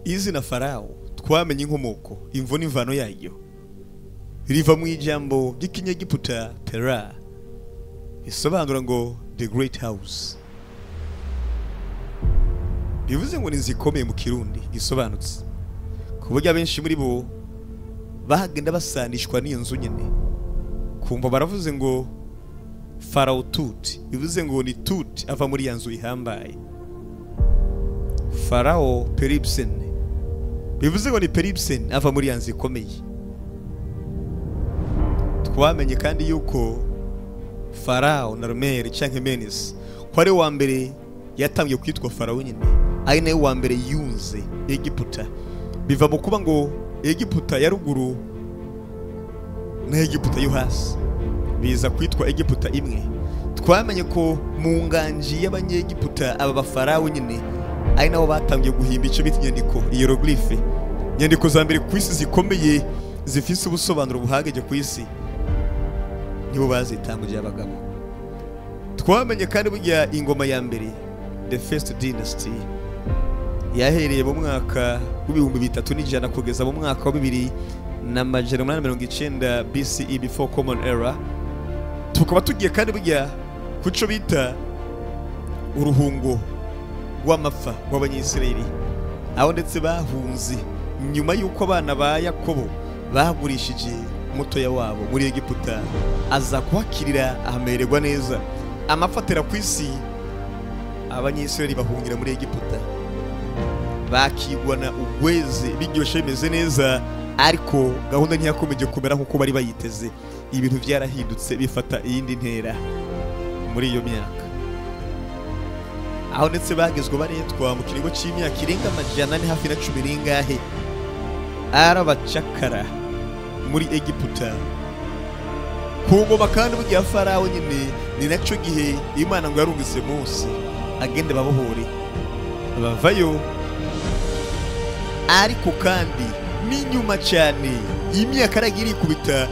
izina Farawo twamenye inkomoko imvo n'imvano yayo riva mu ijambo ry'ikinyegiputa Pera isobanura ngo the great house, bivuze ngo ni inzu ikomeye mu Kirundi gisobanutse ku buryo abenshi muri bo bahagenda basanishwa n'iyo nzu nyine, kumva baravuze ngo Farawo Tut, bivuze ngo ni Tut ava muri ya nzu ihambaye. Farawo Peribsen, bivuze ngo ni Peribsen ava muri ya nzu ikomeye. Twamenye kandi yuko Farawo na Romeri canke Menes ko ari wa mbere yatangiye kwitwa Farawo nyine, ari nawe wa mbere yunze Egiputa. Biva mu kuba ngo Egiputa ya ruguru na Egiputa yo hasi biza kwitwa Egiputa imwe. Twamenye ko mu nganji y'abanyegiputa aba bafarawo nyine ari nabo batangiye guhimba ico bita inyandiko hieroglyphe, nyandiko za mbere ku isi zikomeye zifise ubusobanuro buhagije ku isi, nibo bazitanguje abagabo. Twamenye kandi burya ingoma ya mbere, the first dynasty, yahereye mu mwaka w'ibihumbi 300 kugeza mu mwaka wa 2890 BCE, before common era. Tukaba tugiye kandi burya kuco bita uruhungo rw'amafa rw'abanyisirayeli, aho ndetse bahunze nyuma y'uko abana ba Yakobo bagurishije mutoya wabo muri Egiputa, aza kuhakirira ahamererwa neza, amafatira ku isi. Abanyisirayeli bahungira muri Egiputa bakigwana ugweze biryoshe bimeze neza, ariko gahunda ntiyakomeje kumera nk'uko bari bayiteze. Ibintu byarahindutse bifata iyindi ntera muri iyo myaka, aho ndetse bagezwe baretwa mu kiringo cy'imyaka irenga 100 hafi na 10 ringahe arabacakara muri Egiputa ku ngoma. Kandi burya Farawo nyine ni naco gihe Imana ngo yarungise Mose agende babohore bavayo, ariko kandi n'inyuma cyane imyaka aragira ikubita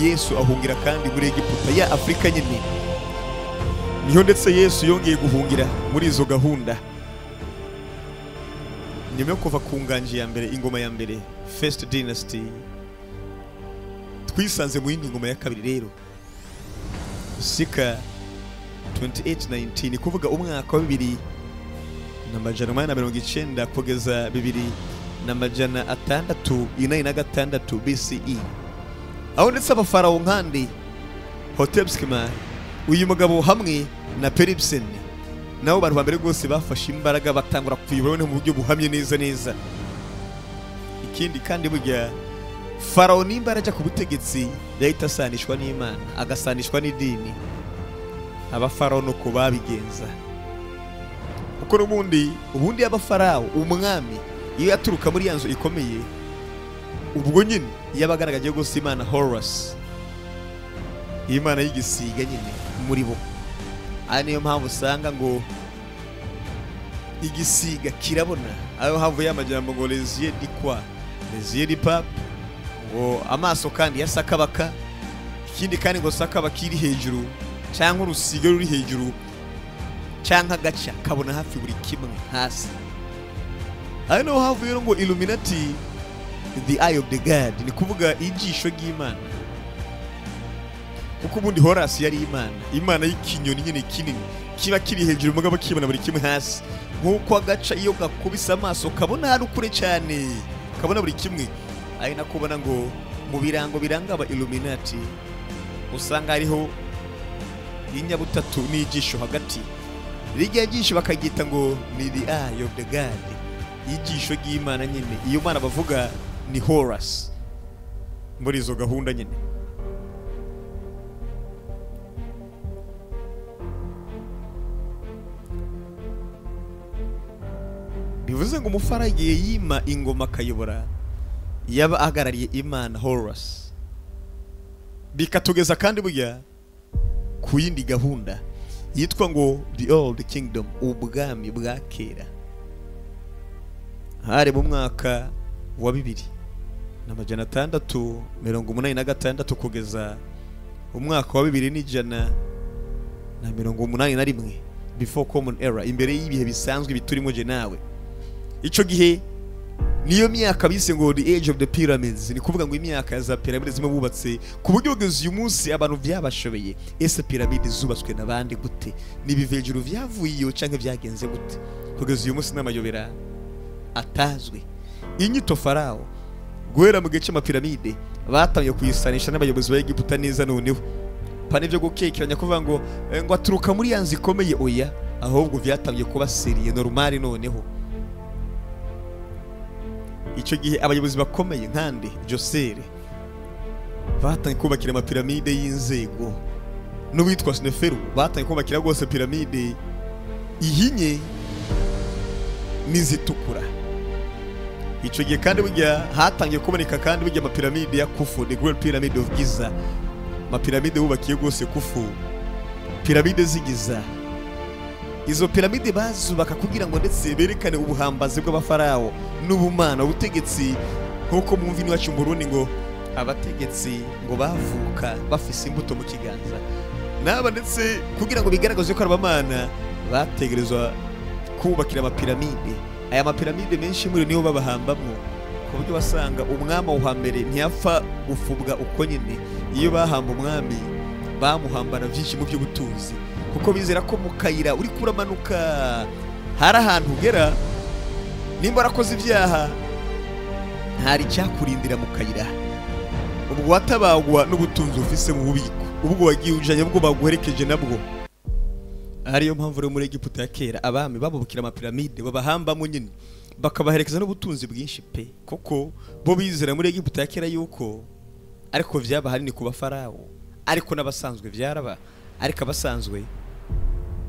Yesu ahungira kandi muri Egiputa ya Afrika nyine. Niho ndetse Yesu yongeye guhungira muri izo gahunda nyuma yo kuva ku nganji ya mbere, ingoma ya mbere, first dynasty. Twisanze mu yindi ngoma ya kabiri rero, sika 2819, kuvuga umwaka wa 2090 kugeza 2696 BCE, aho ndetse abafarawo nkandi Hotepskima, uyu mugabo hamwe na Peribsen, nabo bantu bambere rwose bafashe imbaraga batangura kuyobora mu buryo buhamye neza. Ikindi kandi burya Farawo nimba araja ku butegetsi yahita asanishwa n'Imana, agasanishwa n'idini. Abafarawo nuko babigenza, kuko ubundi abafarawo, umwami iyo yaturuka muri yanzu ikomeye, ubwo nyine yabagaragaje gose Imana Horus, Imana y'igisiga nyine muri bo. Ari niyo mpamvu usanga ngo igisiga kirabona, ayo havuye amajambo ngo les yeux du quoi, les yeux du pape, ngo amaso kandi yasakabaka. Ikindi kandi ngo sakabaka iri hejuru cyangwa urusiga ruri hejuru cyangwa agaca kabona hafi buri kimwe hasi. Ari no havuye ngo Illuminati, the eye of the God, ni kuvuga ijisho ry'Imana, kuko ubundi Horus yari Imana y'ikinyoni nyine kinini kiba kiri hejuru mugabo kibona buri kimwe hasi, nkuko agaca iyo gakubisa amaso kabona hari kure cyane, kabona buri kimwe. Ari nakubona ngo mu birango biranga aba Illuminati usanga hariho inyabutatu n'ijisho hagati. Rijya jisho bakagita ngo ni the eye of the God, ijisho ry'Imana nyine. Iyo Mana bavuga ni Horus muri izo gahunda nyine. Bivuze ngo umufarawo yima ingoma akayobora, yaba ahagarariye Imana Horus. Bikatugeza kandi burya ku yindi gahunda yitwa ngo the old kingdom, ubwami bwa kera. Hari mu mwaka wa 2686 kugeza umwaka wa 2181 before common era, imbere y'ibihe bisanzwe biturimo je nawe. Ico gihe niyo myaka bise ngo the age of the pyramids, ni kuvuga ngo imyaka ya za piramide zimwe bubatse ku buryo bugeze uyu munsi abantu byabashobeye. Ese piramide zubatswe n'abandi gute? N'ibivejuru vyavuye iyo canke vyagenze gute? Kugeza uyu munsi n'amayobera atazwe. Inyito Farao guhera mu gihe cy'amapiramide batamye kuyisanisha n'abayobozi ba Egiputa neza noneho. Pane byo gukekeranya kuvuga ngo aturuka muri yanzi ikomeye, oya, ahubwo vyatamye kuba seriye normal noneho. Icyo gihe abayobozi bakomeye nkande Josere batanye kubakira amapiramide y'inzego, n'uwitwa Sneferu batanye kubakira gose piramide ihinye n'izitukura. Icyo gihe kandi burya hatangiye kuboneka kandi burya amapiramide ya Khufu, the Great Pyramid of Giza, amapiramide bubakiye gose Khufu, piramide z'igiza. Izo piramide bazubaka kugira ngo ndetse berekane ubuhambazi bw'abafarao n'ubumana, ubutegetsi, nkuko mwumva iwacu mu Burundi ngo abategetsi ngo bavuka bafise imbuto mu kiganza. Naba ndetse kugira ngo bigaragaze ko abamana bategerezwa kubakira amapiramide. Aya mapiramide menshi muri niho babahambamwo, ku buryo basanga umwama wa mbere ntiyapfa gufubwa uko nyine. Iyo bahamba umwami bamuhambana byinshi mu by'ubutunzi, kuko bizera ko mu kayira uri kuramanuka hari ahantu ugera nimba warakoze ibyaha ntari cyakurindira mu kayira. Ubwo watabagwa n'ubutunzi ufise mu bubiko, ubwo wagiye ujanye, ubwo baguherekeje nabwo. Ariyo mpamvu rero muri Egiputa ya kera abami babubukira amapiramide babahambamo nyine, bakabaherekeza n'ubutunzi bwinshi pe, kuko bo bizera muri Egiputa ya kera yuko ariko vyaba hari ni kuba Farao, ariko n'abasanzwe vyaraba, ariko abasanzwe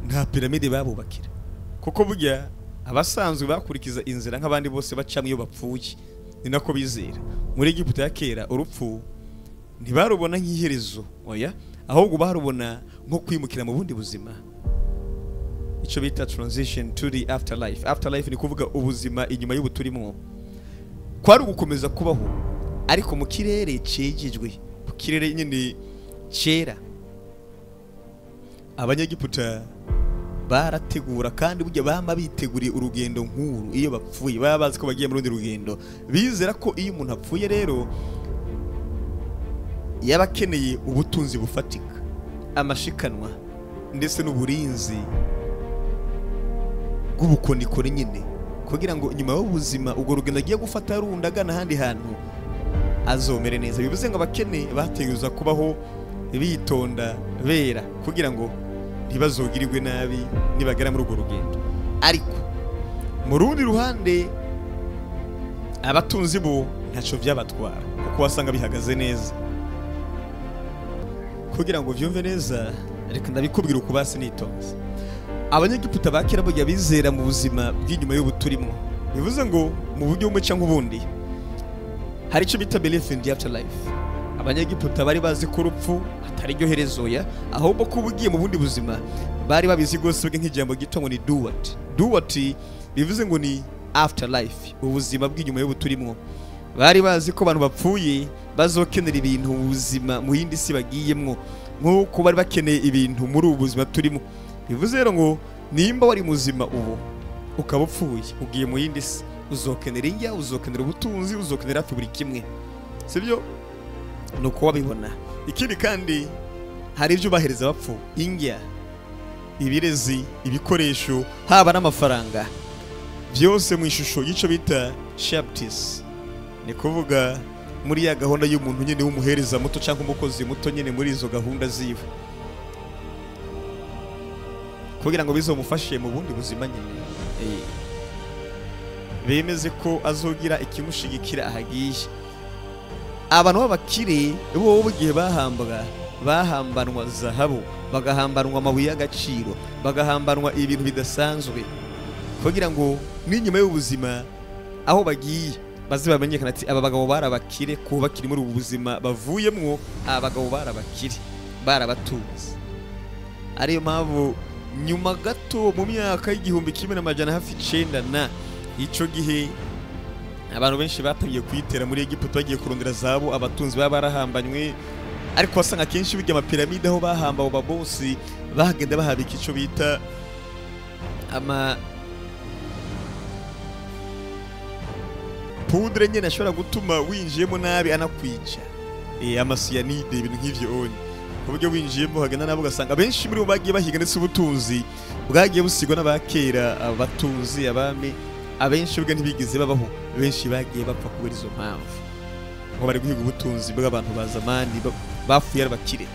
nta piramide babubakira, kuko burya abasanzwe bakurikiza inzira nk'abandi bose bacamwe iyo bapfuye. Ni nako bizera muri Egiputa ya kera urupfu ntibarubona nk'iherezo, oya, ahubwo barubona nko kwimukira mu bundi buzima, icyo bita transition to the afterlife. Afterlife ni kuvuga ubuzima inyuma y'ubuturimo, kwari gukomeza kubaho ariko mu kirere cegejwe, mu kirere nyine cyera. Abanyegiputa barategura kandi burya bama biteguriye urugendo nkuru. Iyo bapfuye baba bazi ko bagiye mu rundi rugendo, bizera ko iyo umuntu apfuye rero yabakeneye ubutunzi bufatika, amashikanwa ndetse n'uburinzi bw'ubukonikoni nyine, kugira ngo nyuma y'ubuzima ubwo rugendo agiye gufata rundagana ahandi hantu azomere neza. Bivuze ngo abakene bategereza kubaho bitonda bera kugira ngo ntibazogirirwe nabi nibagera muri urwo rugendo. Ariko mu rundi ruhande abatunzi bo ntaco vyabatwara, kuko wasanga bihagaze neza. Kugira ngo vyumve neza reka ndabikubwira uko basi nitonze. Abanyegiputa bakera burya bizera mu buzima bw'inyuma y'ubuturimo. Bivuze ngo mu buryo bumwe cyangwa ubundi hari icyo bita belief in the afterlife. Abanyegiputa bari bazi ko urupfu atari ryo herezo, ya ahubwo ko ubugiye mu bundi buzima. Bari babizi gose nk'ijambo gito ngo ni do what. Do what bivuze ngo ni afterlife, ubuzima bw'inyuma y'ubuturimo. Bari bazi ko abantu bapfuye bazokenera ibintu ubuzima mu yindi si bagiyemwo, nk'uko bari bakeneye ibintu muri ubu buzima turimo. Bivuze rero ngo nimba wari muzima ubu ukaba upfuye ugiye mu yindi si, uzokenera injya, uzokenera ubutunzi, uzokenera hafi buri kimwe, sibyo? Nuko wabibona. Ikindi kandi hari ibyo bahereza bapfu, injya, ibirezi, ibikoresho, haba n'amafaranga, byose mu ishusho y'icyo bita shabtis. Ni kuvuga muri ya gahunda y'umuntu nyine w'umuhereza muto cyangwa umukozi muto nyine muri izo gahunda ziwe, kugira ngo bizomufashe mu bundi buzima nyine, bemeze ko azogira ikimushigikira ahagiye. Abantu b'abakire bo bugiye bahambanwa zahabu, bagahambanwa amabuye y'agaciro, bagahambanwa ibintu bidasanzwe, kugira ngo n'inyuma y'ubuzima aho bagiye bazi bamenyekana ati aba bagabo barabakire, kuba bakiri muri ubu buzima bavuyemwo, aba bagabo barabakire, barabatunze. Ariyo mpamvu nyuma gato mu myaka y'igihumbi kimwe n'amajana hafi 9 na ico gihe abantu benshi batangiye kuyitera muri Egiputa bagiye kurondera zahabu, abatunzi baba barahambanywe. Ariko wasanga kenshi bijya amapiramide aho bahamba abo babosi bagenda bahabika ico bita amapudre nyene ashobora gutuma winjiyemo nabi anakwica, amasiyanide, ibintu nk'ivyo onye, ku buryo winjiyemo hagenda nabo ugasanga benshi muri bo bagiye bahiga ndetse ubutunzi bwagiye busigwa n'abakera, abatunzi, abami, abenshi ubwe ntibigeze babaho, benshi bagiye bapfa kubera izo mpamvu, ngo bari guhiga ubutunzi bw'abantu ba zamani bafuye ari bakire.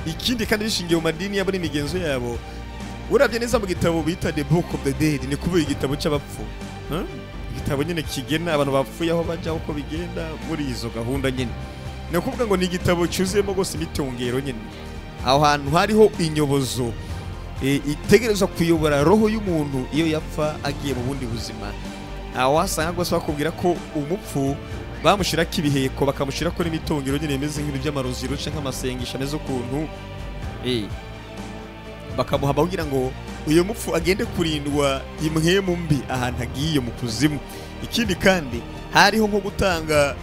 Ikindi kandi bishingiye mu madini yabo n'imigenzo yabo, urabye neza mu gitabo bita The Book of the Dead, ni kuvuga igitabo cy'abapfu, igitabo nyine kigena abantu bapfuye aho bajya, uko bigenda muri izo gahunda nyine. Ni ukuvuga ngo ni igitabo cyuzuyemo rwose imitongero nyine, aho hantu hariho inyobozo itegerezwa kuyobora roho y'umuntu iyo yapfa agiye mu bundi buzima. Aho wasanga rwose bakubwira ko umupfu bamushyirako ibiheko, bakamushyirako n'imitongero nyine imeze nk'ibintu by'amaroziro cyangwa amasengesho ameze ukuntu, bakamuha kugira ngo uyu mupfu agende kurindwa imwemu mbi ahantu agiye mu kuzimu. Ikindi kandi hariho nko gutanga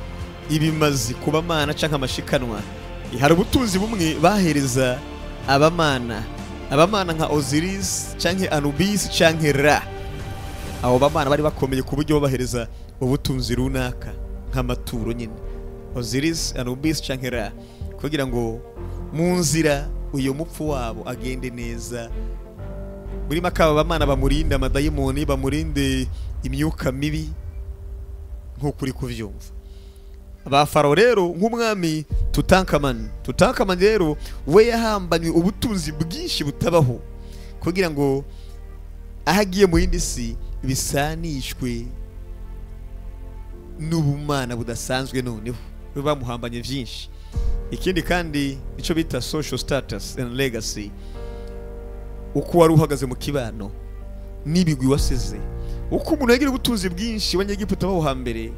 ibimazi ku bamana cyangwa amashikanwa. Hari ubutunzi bumwe bahereza abamana nka Osiris cyangwa Anubis cyangwa Ra. Abo bamana bari bakomeye ku buryo babahereza ubutunzi runaka nk'amaturo nyine, Osiris, Anubis cyangwa Ra, kugira ngo mu nzira uyu mupfu wabo agende neza. Muri makaba bamana bamurinde amadayimoni, bamurinde imyuka mibi nk'ukuri kuvyumva. Ba Farawo rero nk'umwami Tutankhamun rero we yahambanywe ubutunzi bwinshi butabaho, kugira ngo ahagiye mu yindi si bisanishwe n'ubumana budasanzwe, noneho bamuhambanye byinshi. Ikindi kandi icyo bita social status and legacy, uko wari uhagaze mu kibano n'ibigwi wasize. Uko umuntu yagira ubutunzi bwinshi abanyegiputa baho hambere,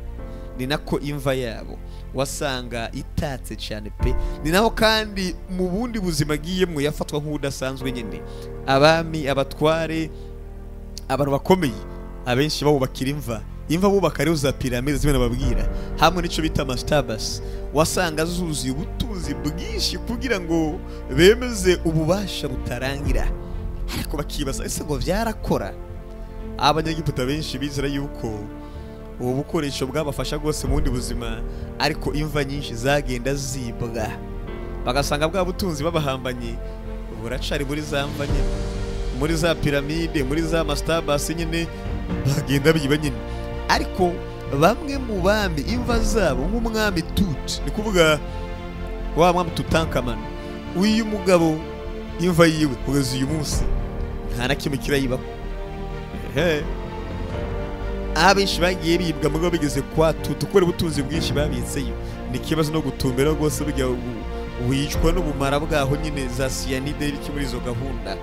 ni nako imva yabo wasanga itatse cyane pe. Ni naho kandi mu bundi buzima agiyemwo yafatwa nk'udasanzwe nyine. Abami, abatware, abantu bakomeye abenshi babubakira imva bubaka rero za piramide zimwe nababwira, hamwe n'icyo bita mastabas, wasanga zuzuye ubutunzi bwinshi kugira ngo bemeze ububasha butarangira. Ariko bakibaza ese ngo byarakora? Abanyegiputa benshi bizera yuko ubu bukoresho bwabafasha rwose mu bundi buzima, ariko imva nyinshi zagenda zibwa, bagasanga bwa butunzi babahambanye buracari muri za mva nyine, muri za piramide, muri za mastabas nyine, bagenda biba nyine. Ariko bamwe mu bami imva zabo nk'umwami Tut, ni kuvuga wa mwami Tutankhamun, uyu mugabo imva yiwe kugeza uyu munsi nta na kimwe kirayibaho. Abenshi bagiye bibwa mu bigeze kwa Tut kubera ubutunzi bwinshi babitseyo. Ni ikibazo no gutumbera rwose bijya wicwa n'ubumara bwaho nyine, za cyanide n'iki muri izo gahunda.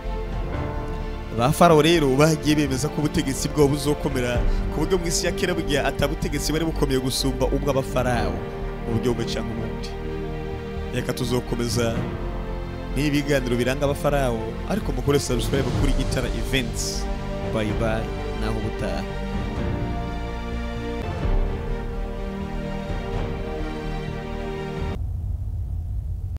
Ba Farawo rero bagiye bemeza ko ubutegetsi bwabo buzokomera ku buryo mu isi ya kera bugiye atabutegetsi bari bukomeye gusumba ubw'Abafarawo mu buryo bumwe cyangwa ubundi. Reka tuzokomeza n'ibiganiro biranga Abafarawo, ariko mukore subscribe kuri Itara Events. Bye bye, naho ubutaha.